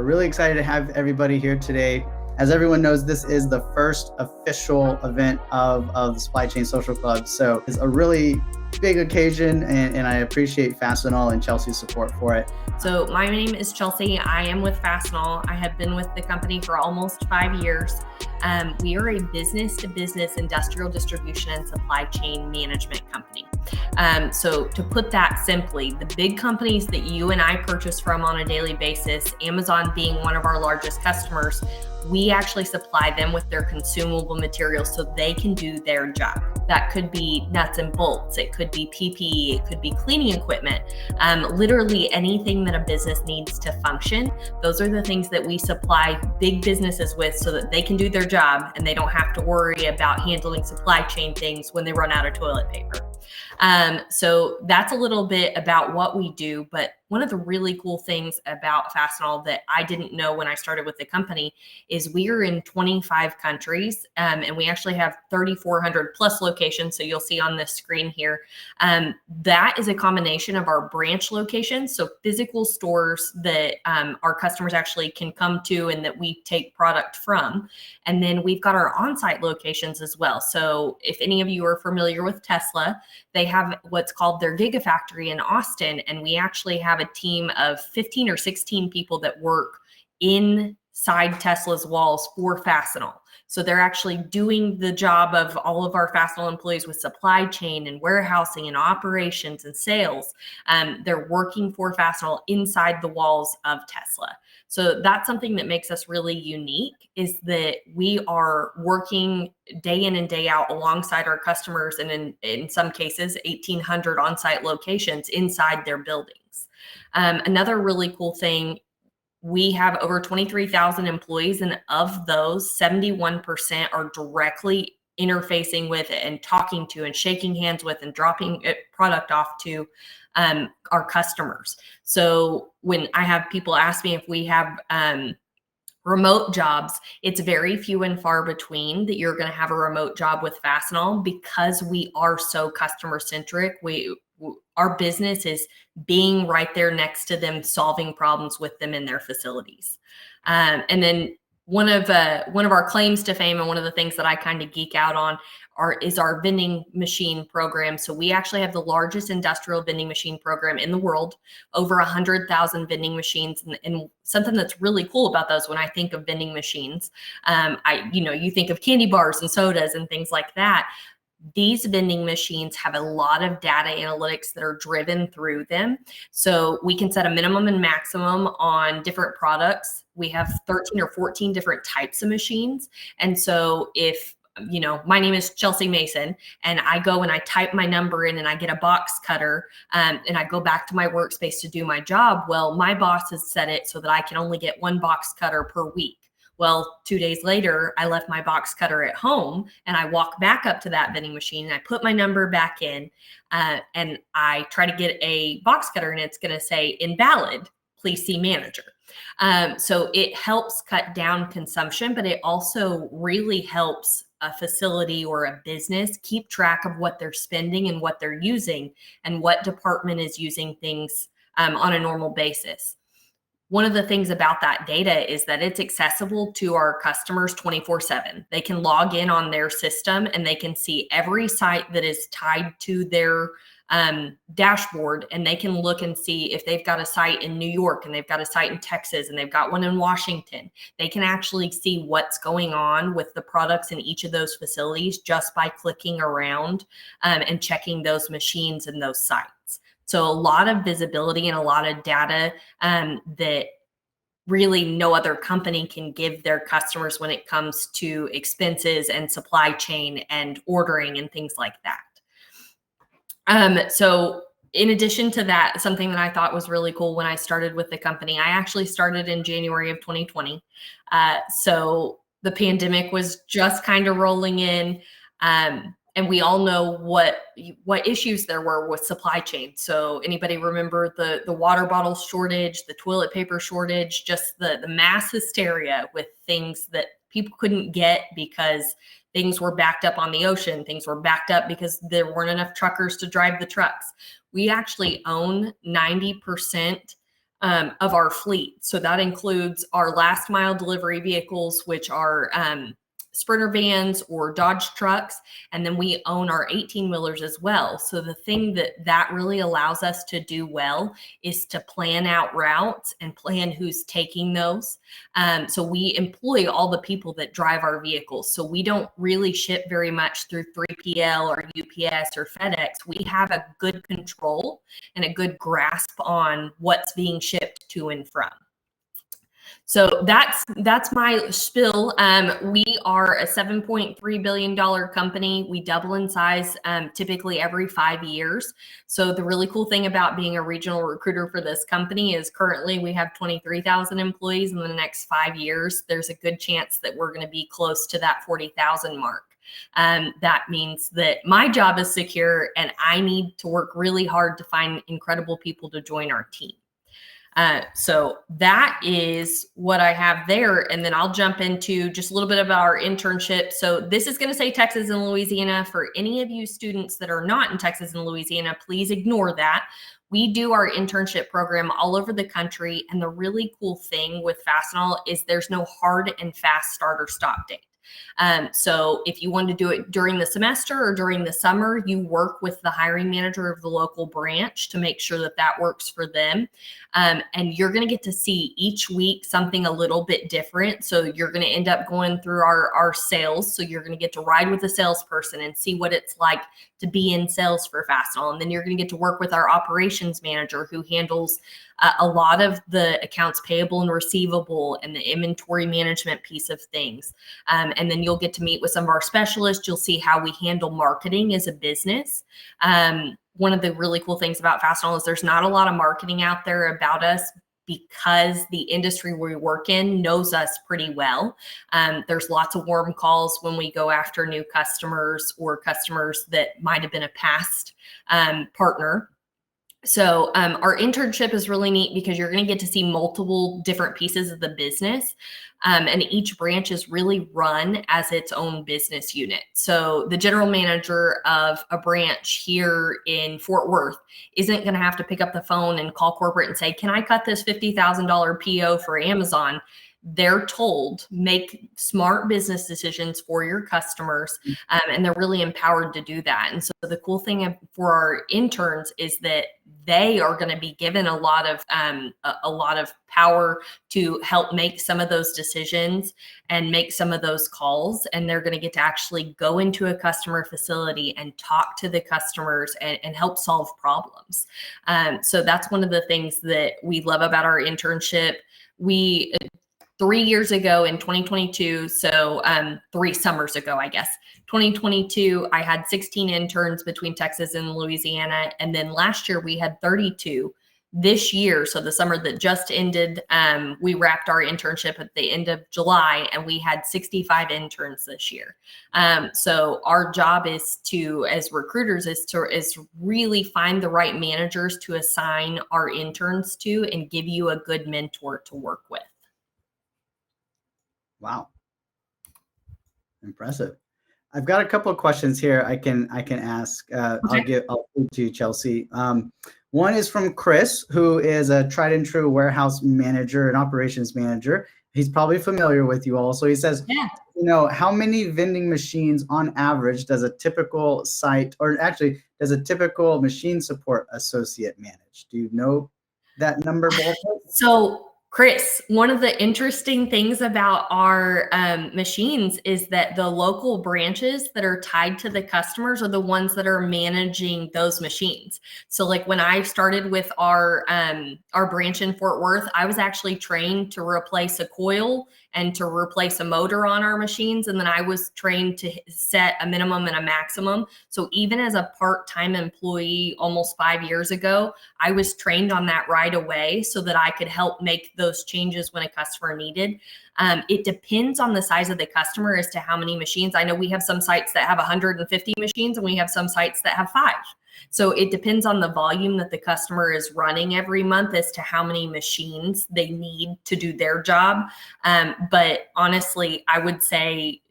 We're really excited to have everybody here today. As everyone knows, this is the first official event of the Supply Chain Social Club. So it's a really big occasion, and I appreciate Fastenal and Chelsea's support for it. So my name is Chelsea. I am with Fastenal. I have been with the company for almost 5 years. We are a business-to-business industrial distribution and supply chain management company. So to put that simply, the big companies that you and I purchase from on a daily basis, Amazon being one of our largest customers, we actually supply them with their consumable materials so they can do their job. That could be nuts and bolts, it could be PPE, it could be cleaning equipment, literally anything that a business needs to function. Those are the things that we supply big businesses with so that they can do their job and they don't have to worry about handling supply chain things when they run out of toilet paper. So that's a little bit about what we do, but one of the really cool things about Fastenal that I didn't know when I started with the company is we are in 25 countries, and we actually have 3,400 plus locations. So you'll see on this screen here, that is a combination of our branch locations. So physical stores that our customers actually can come to and that we take product from. And then we've got our on-site locations as well. So if any of you are familiar with Tesla, they have what's called their Gigafactory in Austin. And we actually have a team of 15 or 16 people that work inside Tesla's walls for Fastenal. So they're actually doing the job of all of our Fastenal employees with supply chain and warehousing and operations and sales. They're working for Fastenal inside the walls of Tesla. So that's something that makes us really unique, is that we are working day in and day out alongside our customers, and in some cases, 1,800 on-site locations inside their buildings. Another really cool thing, we have over 23,000 employees, and of those, 71% are directly interfacing with and talking to and shaking hands with and dropping product off to our customers. So when I have people ask me if we have remote jobs, it's very few and far between that you're going to have a remote job with Fastenal, because we are so customer centric. Our business is being right there next to them, solving problems with them in their facilities. And then one of our claims to fame, and one of the things that I kind of geek out on, is our vending machine program. So we actually have the largest industrial vending machine program in the world, over 100,000 vending machines. And something that's really cool about those, when I think of vending machines, you think of candy bars and sodas and things like that. These vending machines have a lot of data analytics that are driven through them. So we can set a minimum and maximum on different products. We have 13 or 14 different types of machines. And so if my name is Chelsea Mason, and I go and I type my number in and I get a box cutter, and I go back to my workspace to do my job. Well, my boss has set it so that I can only get one box cutter per week. Well, 2 days later, I left my box cutter at home, and I walk back up to that vending machine and I put my number back in, and I try to get a box cutter, and it's going to say invalid, please see manager. So it helps cut down consumption, but it also really helps a facility or a business keep track of what they're spending and what they're using and what department is using things on a normal basis. One of the things about that data is that it's accessible to our customers 24/7. They can log in on their system and they can see every site that is tied to their dashboard, and they can look and see if they've got a site in New York and they've got a site in Texas and they've got one in Washington. They can actually see what's going on with the products in each of those facilities just by clicking around and checking those machines and those sites. So a lot of visibility and a lot of data that really no other company can give their customers when it comes to expenses and supply chain and ordering and things like that. So in addition to that, something that I thought was really cool when I started with the company, I actually started in January of 2020. So the pandemic was just kind of rolling in. And we all know what issues there were with supply chain. So anybody remember the water bottle shortage, the toilet paper shortage, just the mass hysteria with things that people couldn't get because things were backed up on the ocean. Things were backed up because there weren't enough truckers to drive the trucks. We actually own 90% of our fleet. So that includes our last mile delivery vehicles, which are Sprinter vans or Dodge trucks. And then we own our 18 wheelers as well. So the thing that really allows us to do well is to plan out routes and plan who's taking those. So we employ all the people that drive our vehicles. So we don't really ship very much through 3PL or UPS or FedEx. We have a good control and a good grasp on what's being shipped to and from. So that's my spill. We are a $7.3 billion company. We double in size typically every 5 years. So the really cool thing about being a regional recruiter for this company is currently we have 23,000 employees. In the next 5 years, there's a good chance that we're going to be close to that 40,000 mark. That means that my job is secure and I need to work really hard to find incredible people to join our team. So that is what I have there. And then I'll jump into just a little bit about our internship. So this is going to say Texas and Louisiana. For any of you students that are not in Texas and Louisiana, please ignore that. We do our internship program all over the country. And the really cool thing with Fastenal is there's no hard and fast start or stop date. So if you want to do it during the semester or during the summer, you work with the hiring manager of the local branch to make sure that that works for them. And you're going to get to see each week something a little bit different. So you're going to end up going through our sales. So you're going to get to ride with a salesperson and see what it's like to be in sales for Fastenal. And then you're going to get to work with our operations manager who handles a lot of the accounts payable and receivable and the inventory management piece of things. And then you'll get to meet with some of our specialists. You'll see how we handle marketing as a business. One of the really cool things about Fastenal is there's not a lot of marketing out there about us because the industry we work in knows us pretty well. There's lots of warm calls when we go after new customers or customers that might have been a past partner. So our internship is really neat because you're going to get to see multiple different pieces of the business. And each branch is really run as its own business unit. So the general manager of a branch here in Fort Worth isn't going to have to pick up the phone and call corporate and say, can I cut this $50,000 PO for Amazon? They're told, make smart business decisions for your customers, and they're really empowered to do that. And so the cool thing for our interns is that they are going to be given a lot of power to help make some of those decisions and make some of those calls. And they're going to get to actually go into a customer facility and talk to the customers and help solve problems. So that's one of the things that we love about our internship. 3 years ago in 2022, so 3 summers ago, I guess, 2022, I had 16 interns between Texas and Louisiana. And then last year we had 32. This year, so the summer that just ended, we wrapped our internship at the end of July and we had 65 interns this year. So our job is to, as recruiters, is really find the right managers to assign our interns to and give you a good mentor to work with. Wow. Impressive. I've got a couple of questions here I can ask. Okay. I'll put to you, Chelsea. One is from Chris, who is a tried and true warehouse manager and operations manager. He's probably familiar with you all. So he says, how many vending machines on average does a typical site, or actually does a typical machine support associate manage? Do you know that number? So Chris, one of the interesting things about our machines is that the local branches that are tied to the customers are the ones that are managing those machines. So like when I started with our branch in Fort Worth, I was actually trained to replace a coil and to replace a motor on our machines. And then I was trained to set a minimum and a maximum. So even as a part-time employee almost 5 years ago, I was trained on that right away so that I could help make those changes when a customer needed. It depends on the size of the customer as to how many machines. I know we have some sites that have 150 machines and we have some sites that have 5. So it depends on the volume that the customer is running every month as to how many machines they need to do their job. But honestly, I would say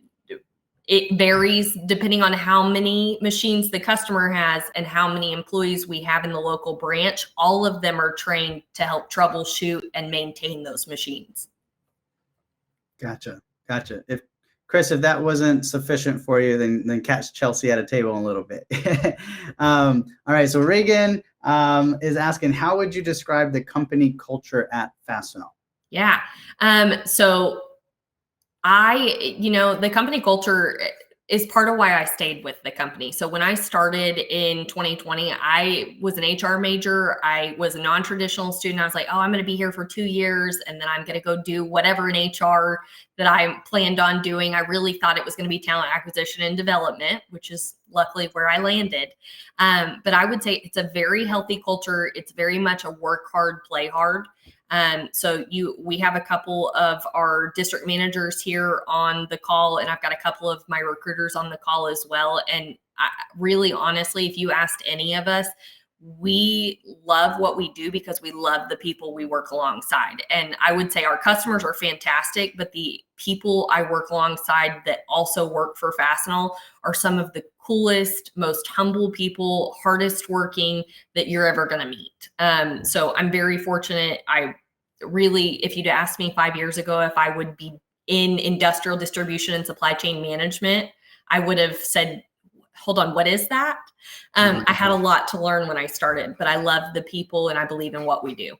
It varies depending on how many machines the customer has and how many employees we have in the local branch. All of them are trained to help troubleshoot and maintain those machines. Gotcha. Gotcha. If Chris, if that wasn't sufficient for you, then catch Chelsea at a table in a little bit. All right. So Reagan is asking, how would you describe the company culture at Fastenal? Yeah. So the company culture is part of why I stayed with the company. So when I started in 2020, I was an HR major. I was a non-traditional student. I was like, oh, I'm going to be here for 2 years and then I'm going to go do whatever in HR that I planned on doing. I really thought it was going to be talent acquisition and development, which is luckily where I landed. But I would say it's a very healthy culture. It's very much a work hard, play hard. We have a couple of our district managers here on the call, and I've got a couple of my recruiters on the call as well. And really, honestly, if you asked any of us, we love what we do because we love the people we work alongside. And I would say our customers are fantastic, but the people I work alongside that also work for Fastenal are some of the coolest, most humble people, hardest working that you're ever going to meet. So I'm very fortunate. If you'd asked me 5 years ago if I would be in industrial distribution and supply chain management, I would have said, hold on, what is that? I had a lot to learn when I started, but I love the people and I believe in what we do.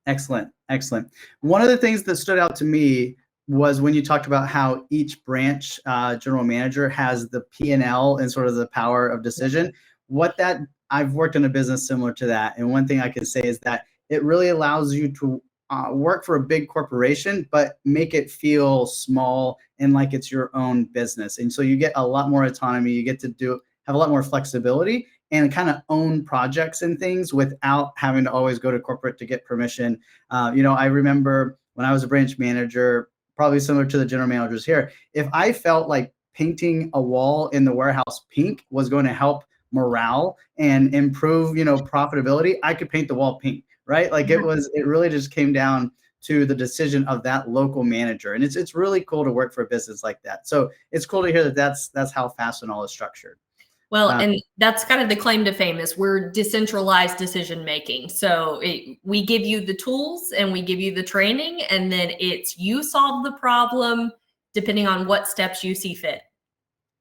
Excellent. Excellent. One of the things that stood out to me was when you talked about how each branch general manager has the P&L and sort of the power of decision. I've worked in a business similar to that. And one thing I can say is that it really allows you to work for a big corporation, but make it feel small and like it's your own business. And so you get a lot more autonomy. You get to have a lot more flexibility and kind of own projects and things without having to always go to corporate to get permission. I remember when I was a branch manager, probably similar to the general managers here, if I felt like painting a wall in the warehouse pink was going to help morale and improve, profitability, I could paint the wall pink, right? Like it really just came down to the decision of that local manager. And it's really cool to work for a business like that. So it's cool to hear that that's how Fastenal is structured. Well, and that's kind of the claim to fame is we're decentralized decision making. So we give you the tools and we give you the training, and then it's you solve the problem depending on what steps you see fit.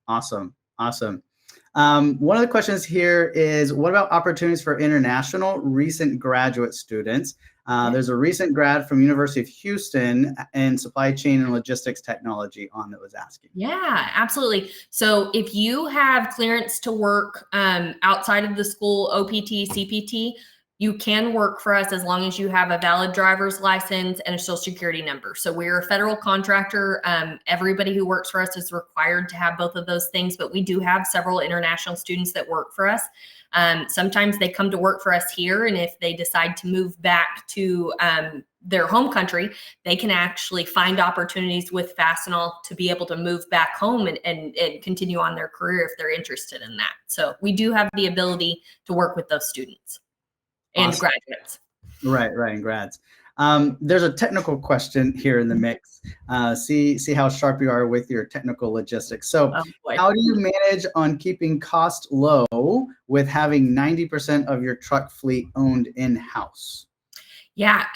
Awesome. One of the questions here is, what about opportunities for international recent graduate students? There's a recent grad from University of Houston in supply chain and logistics technology that was asking. Yeah, absolutely. So if you have clearance to work outside of the school, OPT, CPT, you can work for us as long as you have a valid driver's license and a social security number. So we're a federal contractor. Everybody who works for us is required to have both of those things, but we do have several international students that work for us. Sometimes they come to work for us here, and if they decide to move back to their home country, they can actually find opportunities with Fastenal to be able to move back home and continue on their career if they're interested in that. So we do have the ability to work with those students. And awesome. Graduates. Right, and grads. There's a technical question here in the mix. See how sharp you are with your technical logistics. So how do you manage on keeping costs low with having 90% of your truck fleet owned in-house? Yeah.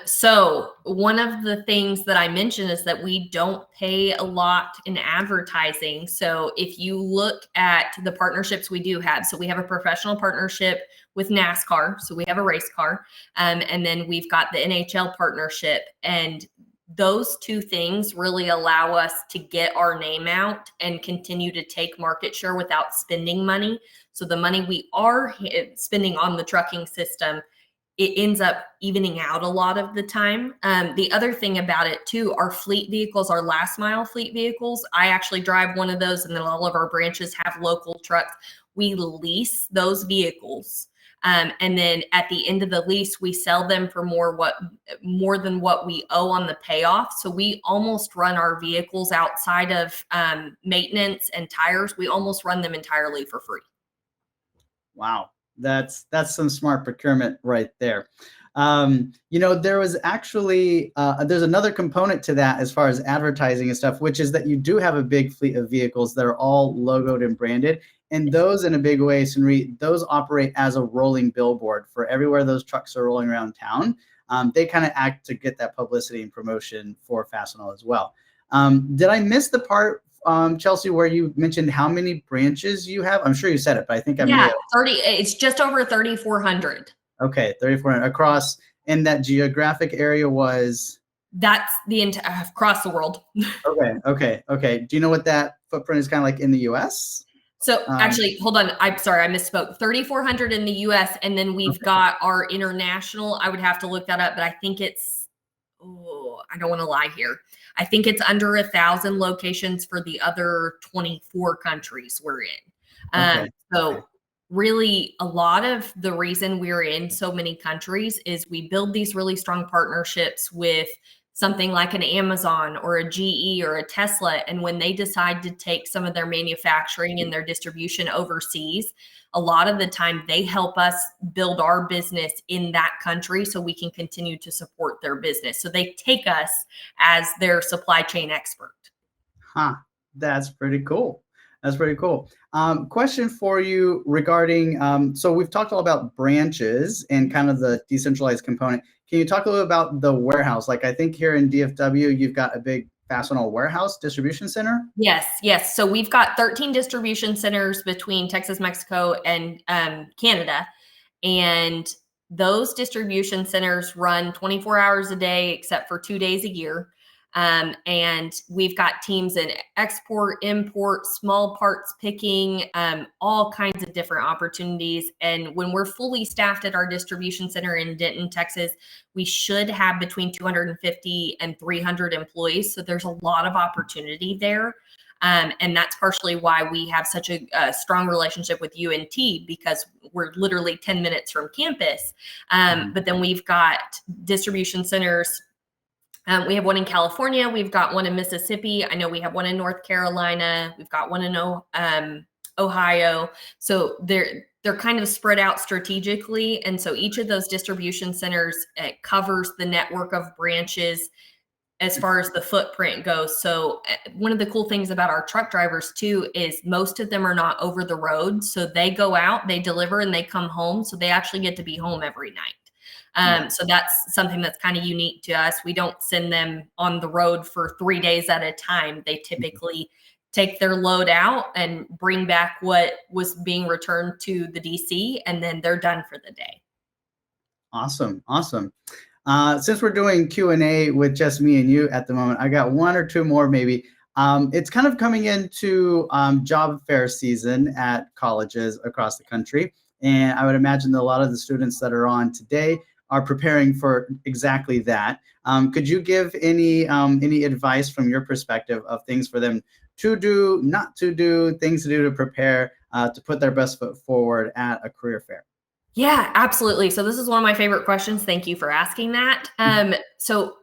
So one of the things that I mentioned is that we don't pay a lot in advertising. So if you look at the partnerships we do have, so we have a professional partnership with NASCAR. So we have a race car. And then we've got the NHL partnership. And those two things really allow us to get our name out and continue to take market share without spending money. So the money we are spending on the trucking system, it ends up evening out a lot of the time. The other thing about it too, our fleet vehicles, our last mile fleet vehicles, I actually drive one of those, and then all of our branches have local trucks. We lease those vehicles. And then at the end of the lease, we sell them for more than what we owe on the payoff. So we almost run our vehicles outside of maintenance and tires. We almost run them entirely for free. Wow. That's some smart procurement right there. There was actually there's another component to that as far as advertising and stuff, which is that you do have a big fleet of vehicles that are all logoed and branded. And those, in a big way, Sunri, those operate as a rolling billboard for everywhere those trucks are rolling around town. They kind of act to get that publicity and promotion for Fastenal as well. Did I miss the part, Chelsea, where you mentioned how many branches you have? I'm sure you said it, but I think I may have. 30. It's just over 3,400. Okay, 3,400 across, and that geographic area was? That's the across the world. Okay. Do you know what that footprint is kind of like in the U.S.? So actually, hold on. I'm sorry, I misspoke. 3,400 in the U.S. and then we've got our international. I would have to look that up, but I think it's. Oh, I don't want to lie here. I think it's under 1,000 locations for the other 24 countries we're in. So really, a lot of the reason we're in so many countries is we build these really strong partnerships with something like an Amazon or a GE or a Tesla. And when they decide to take some of their manufacturing and their distribution overseas, a lot of the time they help us build our business in that country so we can continue to support their business. So they take us as their supply chain expert. That's pretty cool. Question for you regarding, so we've talked all about branches and kind of the decentralized component. Can you talk a little about the warehouse? Like I think here in DFW, you've got a big Fastenal warehouse distribution center. Yes. So we've got 13 distribution centers between Texas, Mexico, and Canada. And those distribution centers run 24 hours a day, except for 2 days a year. And we've got teams in export, import, small parts picking, all kinds of different opportunities. And when we're fully staffed at our distribution center in Denton, Texas, we should have between 250 and 300 employees. So there's a lot of opportunity there. And that's partially why we have such a strong relationship with UNT, because we're literally 10 minutes from campus. But then we've got distribution centers. We have one in California. We've got one in Mississippi. I know we have one in North Carolina. We've got one in Ohio. So they're kind of spread out strategically. And so each of those distribution centers covers the network of branches as far as the footprint goes. So one of the cool things about our truck drivers too is most of them are not over the road. So they go out, they deliver, and they come home. So they actually get to be home every night. So that's something that's kind of unique to us. We don't send them on the road for 3 days at a time. They typically take their load out and bring back what was being returned to the DC, and then they're done for the day. Awesome. Since we're doing Q&A with just me and you at the moment, I got one or two more maybe. It's kind of coming into job fair season at colleges across the country. And I would imagine that a lot of the students that are on today are preparing for exactly that. Could you give any advice from your perspective of things for them to do, not to do, things to do to prepare to put their best foot forward at a career fair? Yeah, absolutely. So this is one of my favorite questions. Thank you for asking that. So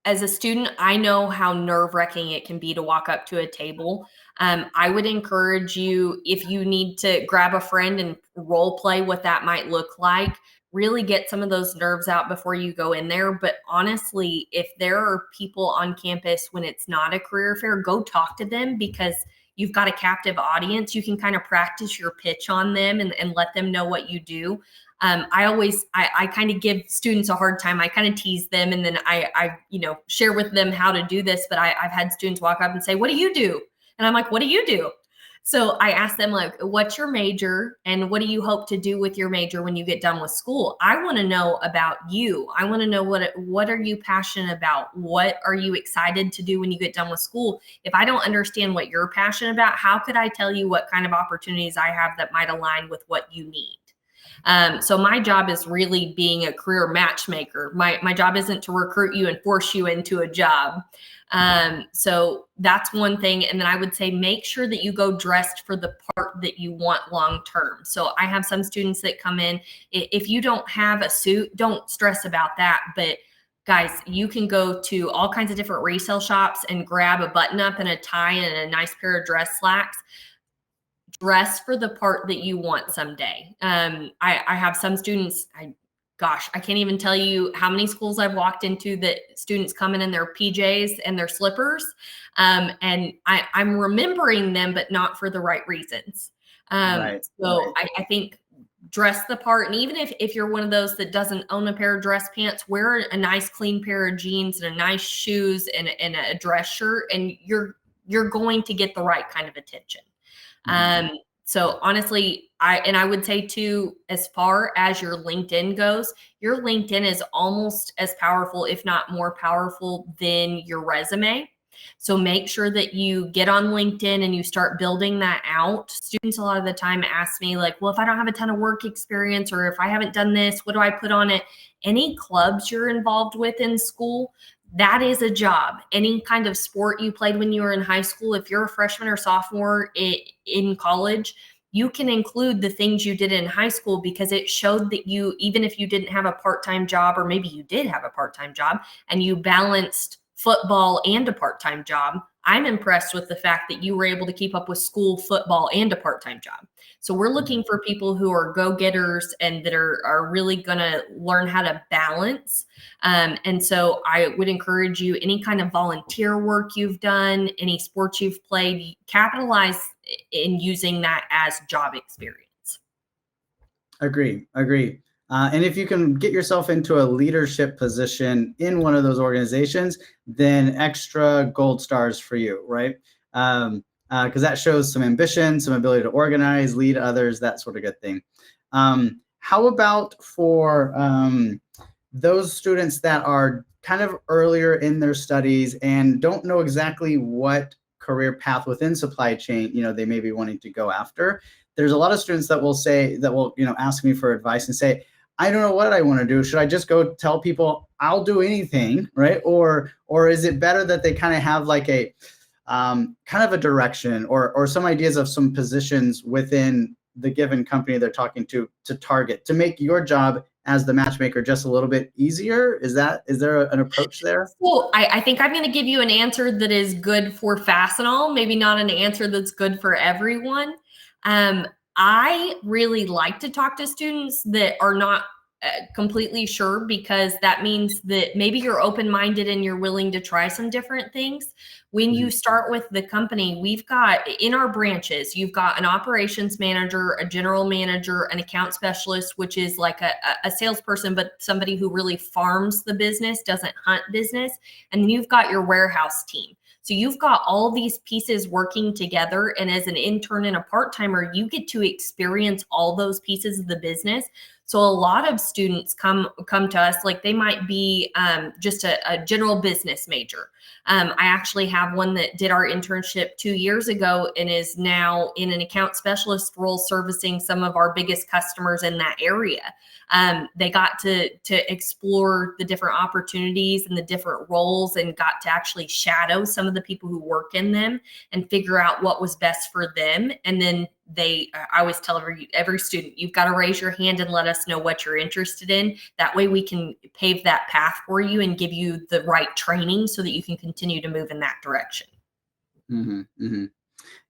as a student, I know how nerve-wracking it can be to walk up to a table. I would encourage you, if you need to grab a friend and role play what that might look like, really get some of those nerves out before you go in there. But honestly, if there are people on campus when it's not a career fair, go talk to them, because you've got a captive audience. You can kind of practice your pitch on them and let them know what you do. I kind of give students a hard time. I kind of tease them, and then I share with them how to do this. But I've had students walk up and say, "What do you do?" And I'm like, "What do you do?" So I ask them, like, what's your major and what do you hope to do with your major when you get done with school? I want to know about you. I want to know what are you passionate about? What are you excited to do when you get done with school? If I don't understand what you're passionate about, how could I tell you what kind of opportunities I have that might align with what you need? So my job is really being a career matchmaker. My job isn't to recruit you and force you into a job. So that's one thing. And then I would say, make sure that you go dressed for the part that you want long-term. So I have some students that come in, if you don't have a suit, don't stress about that. But guys, you can go to all kinds of different resale shops and grab a button up and a tie and a nice pair of dress slacks. dress for the part that you want someday. I have some students, I can't even tell you how many schools I've walked into that students come in their PJs and their slippers. And I'm remembering them, but not for the right reasons. Right. So I think dress the part. And even if you're one of those that doesn't own a pair of dress pants, wear a nice clean pair of jeans and a nice shoes and a dress shirt, and you're going to get the right kind of attention. So honestly, I would say too, as far as your LinkedIn goes, your LinkedIn is almost as powerful, if not more powerful than your resume. So make sure that you get on LinkedIn and you start building that out. Students a lot of the time ask me like, well, if I don't have a ton of work experience, or if I haven't done this, what do I put on it? Any clubs you're involved with in school, that is a job. Any kind of sport you played when you were in high school, if you're a freshman or sophomore in college, you can include the things you did in high school, because it showed that you, even if you didn't have a part-time job, or maybe you did have a part-time job and you balanced football and a part-time job, I'm impressed with the fact that you were able to keep up with school, football, and a part-time job. So we're looking for people who are go-getters and that are really going to learn how to balance. And so I would encourage you, any kind of volunteer work you've done, any sports you've played, capitalize in using that as job experience. Agree. And if you can get yourself into a leadership position in one of those organizations, then extra gold stars for you, right? Because that shows some ambition, some ability to organize, lead others, that sort of good thing. How about for those students that are kind of earlier in their studies and don't know exactly what career path within supply chain, they may be wanting to go after? There's a lot of students that will ask me for advice and say, I don't know what I want to do. Should I just go tell people I'll do anything, right? Or is it better that they kind of have like a kind of a direction or some ideas of some positions within the given company they're talking to target, to make your job as the matchmaker just a little bit easier? Is there an approach there? Well, I think I'm going to give you an answer that is good for Fastenal, maybe not an answer that's good for everyone. I really like to talk to students that are not completely sure, because that means that maybe you're open-minded and you're willing to try some different things. When you start with the company, we've got in our branches, you've got an operations manager, a general manager, an account specialist, which is like a salesperson, but somebody who really farms the business, doesn't hunt business. And then you've got your warehouse team. So you've got all these pieces working together. And as an intern and a part-timer, you get to experience all those pieces of the business. So a lot of students come to us, like they might be just a general business major. I actually have one that did our internship 2 years ago and is now in an account specialist role, servicing some of our biggest customers in that area. They got to explore the different opportunities and the different roles, and got to actually shadow some of the people who work in them and figure out what was best for them. And then I always tell every student, you've got to raise your hand and let us know what you're interested in. That way we can pave that path for you and give you the right training so that you can continue to move in that direction. Mm-hmm, mm-hmm.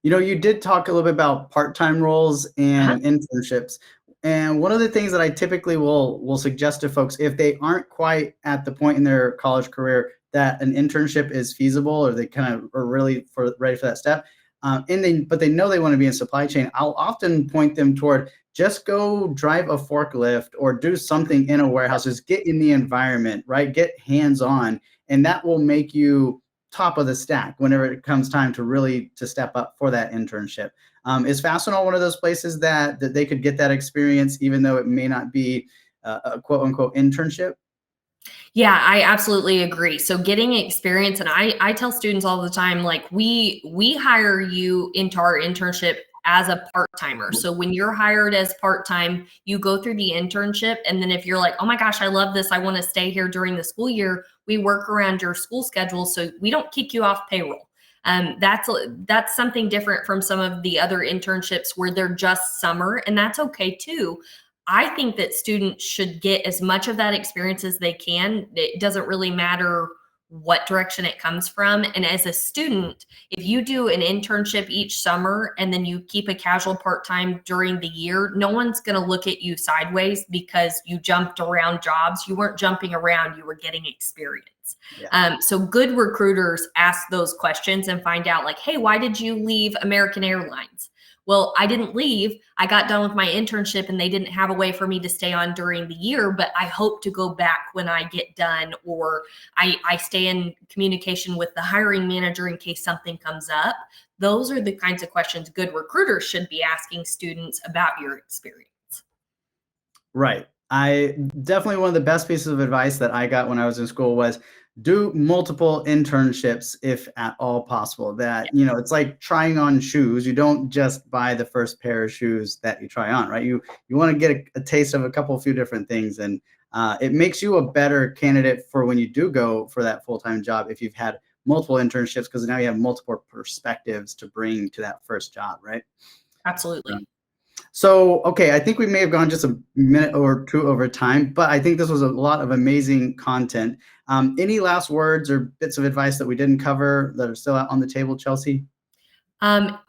You did talk a little bit about part-time roles and internships. And one of the things that I typically will suggest to folks, if they aren't quite at the point in their college career that an internship is feasible, or they kind of are really ready for that step, but they know they want to be in supply chain, I'll often point them toward just go drive a forklift or do something in a warehouse. Just get in the environment, right? Get hands-on, and that will make you top of the stack whenever it comes time to step up for that internship. Is Fastenal one of those places that they could get that experience, even though it may not be a quote unquote internship? Yeah, I absolutely agree. So getting experience, and I tell students all the time, like we hire you into our internship as a part-timer. So when you're hired as part-time, you go through the internship. And then if you're like, oh my gosh, I love this, I want to stay here during the school year, we work around your school schedule. So we don't kick you off payroll. That's something different from some of the other internships where they're just summer, and that's okay too. I think that students should get as much of that experience as they can. It doesn't really matter what direction it comes from. And as a student, if you do an internship each summer and then you keep a casual part-time during the year, no one's going to look at you sideways because you jumped around jobs. You weren't jumping around, you were getting experience. So good recruiters ask those questions and find out like, hey, why did you leave American Airlines? Well, I didn't leave. I got done with my internship and they didn't have a way for me to stay on during the year, but I hope to go back when I get done, or I stay in communication with the hiring manager in case something comes up. Those are the kinds of questions good recruiters should be asking students about your experience. Right. I definitely, one of the best pieces of advice that I got when I was in school was do multiple internships if at all possible. That, it's like trying on shoes. You don't just buy the first pair of shoes that you try on, right? You want to get a taste of a few different things, and it makes you a better candidate for when you do go for that full-time job if you've had multiple internships, because now you have multiple perspectives to bring to that first job, right? Absolutely. So, okay, I think we may have gone just a minute or two over time, but I think this was a lot of amazing content. Any last words or bits of advice that we didn't cover that are still out on the table, Chelsea?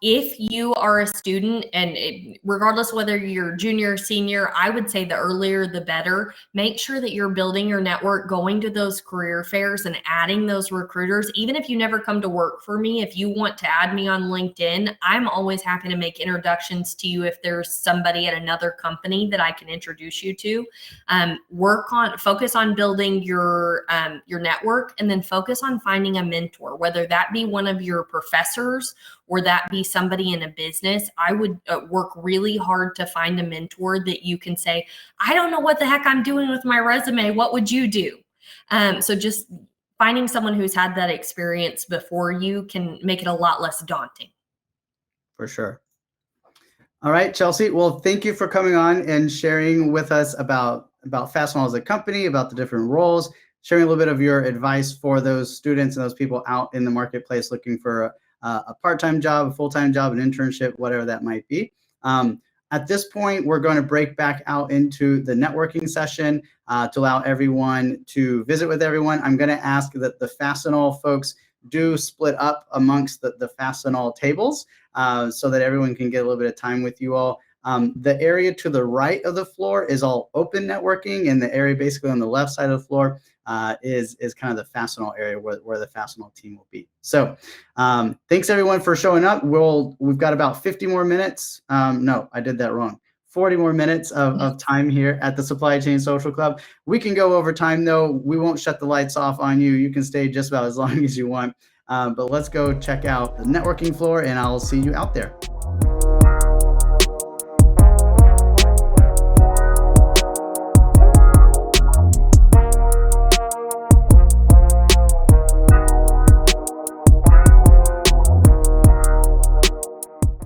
If you are a student, and regardless whether you're junior or senior, I would say the earlier the better. Make sure that you're building your network, going to those career fairs and adding those recruiters. Even if you never come to work for me, if you want to add me on LinkedIn, I'm always happy to make introductions to you if there's somebody at another company that I can introduce you to. Focus on building your network, and then focus on finding a mentor, whether that be one of your professors or that be somebody in a business. I would work really hard to find a mentor that you can say, I don't know what the heck I'm doing with my resume. What would you do? So just finding someone who's had that experience before you can make it a lot less daunting. For sure. All right, Chelsea. Well, thank you for coming on and sharing with us about Fastenal as a company, about the different roles, sharing a little bit of your advice for those students and those people out in the marketplace looking for a part-time job, a full-time job, an internship, whatever that might be. At this point, we're going to break back out into the networking session to allow everyone to visit with everyone. I'm going to ask that the Fastenal folks do split up amongst the Fastenal tables so that everyone can get a little bit of time with you all. The area to the right of the floor is all open networking, and the area basically on the left side of the floor is kind of the Fastenal area where the Fastenal team will be. So thanks everyone for showing up. We've got about 50 more minutes. No, I did that wrong. 40 more minutes of time here at the Supply Chain Social Club. We can go over time though. We won't shut the lights off on you. You can stay just about as long as you want. But let's go check out the networking floor, and I'll see you out there.